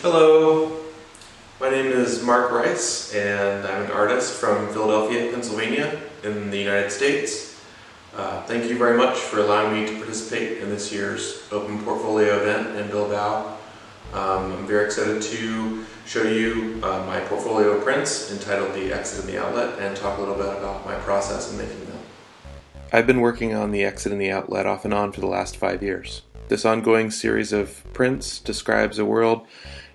Hello, my name is Mark Rice and I'm an artist from Philadelphia, Pennsylvania in the United States. Thank you very much for allowing me to participate in this year's Open Portfolio event in Bilbao. I'm very excited to show you my portfolio of prints entitled The Exit and the Outlet and talk a little bit about my process in making them. I've been working on The Exit and the Outlet off and on for the last 5 years. This ongoing series of prints describes a world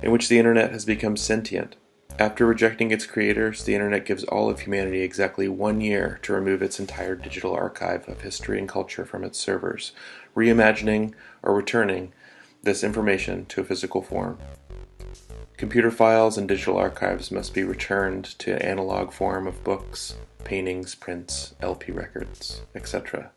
in which the internet has become sentient. After rejecting its creators, the internet gives all of humanity exactly 1 year to remove its entire digital archive of history and culture from its servers, reimagining or returning this information to a physical form. Computer files and digital archives must be returned to an analog form of books, paintings, prints, LP records, etc.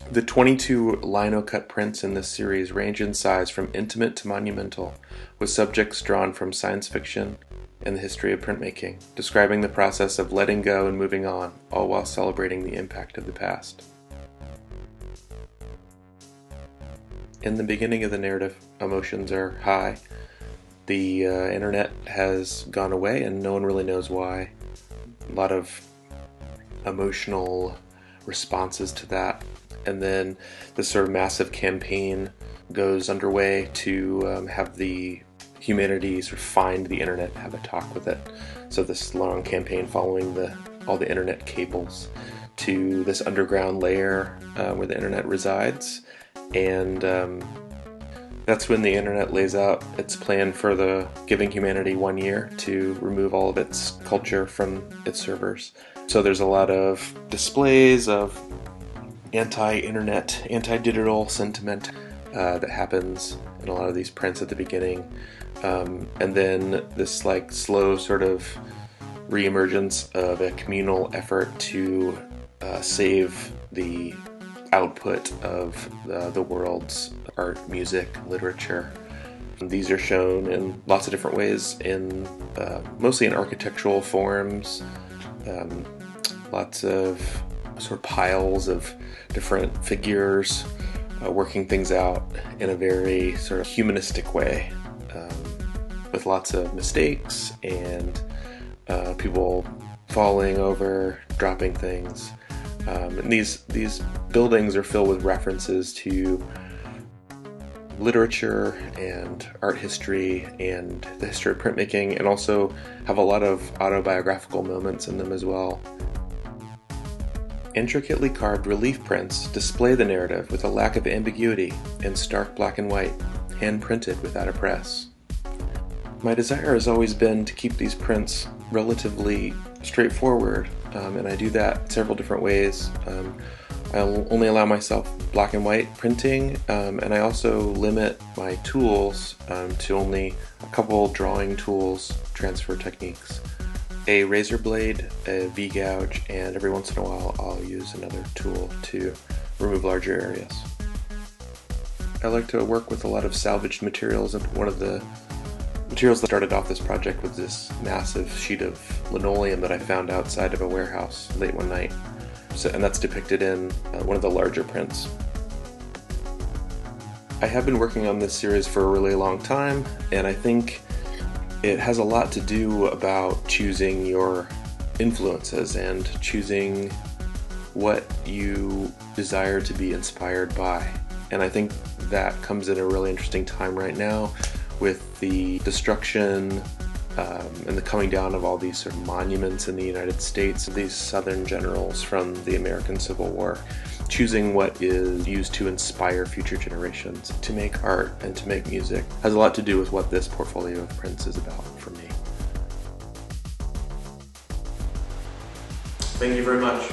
The 22 lino-cut prints in this series range in size from intimate to monumental, with subjects drawn from science fiction and the history of printmaking, describing the process of letting go and moving on, all while celebrating the impact of the past. In the beginning of the narrative, emotions are high. The internet has gone away and no one really knows why. A lot of emotional responses to that. And then this sort of massive campaign goes underway to have the humanity sort of find the internet, have a talk with it. So this long campaign following all the internet cables to this underground layer where the internet resides. And that's when the internet lays out its plan for giving humanity 1 year to remove all of its culture from its servers. So there's a lot of displays of anti-internet, anti-digital sentiment that happens in a lot of these prints at the beginning. And then this slow sort of re-emergence of a communal effort to save the output of the world's art, music, literature. These are shown in lots of different ways, mostly in architectural forms, lots of sort of piles of different figures working things out in a very sort of humanistic way, with lots of mistakes and people falling over, dropping things. And these buildings are filled with references to literature and art history and the history of printmaking, and also have a lot of autobiographical moments in them as well. Intricately carved relief prints display the narrative with a lack of ambiguity in stark black and white, hand-printed without a press. My desire has always been to keep these prints relatively straightforward, and I do that several different ways. I'll only allow myself black and white printing, and I also limit my tools to only a couple drawing tools, transfer techniques. A razor blade, a V-gouge, and every once in a while I'll use another tool to remove larger areas. I like to work with a lot of salvaged materials, and one of the materials that started off this project was this massive sheet of linoleum that I found outside of a warehouse late one night. And that's depicted in one of the larger prints. I have been working on this series for a really long time, and I think it has a lot to do about choosing your influences and choosing what you desire to be inspired by. And I think that comes at a really interesting time right now with the destruction and the coming down of all these sort of monuments in the United States, these Southern generals from the American Civil War. Choosing what is used to inspire future generations to make art and to make music has a lot to do with what this portfolio of prints is about for me. Thank you very much.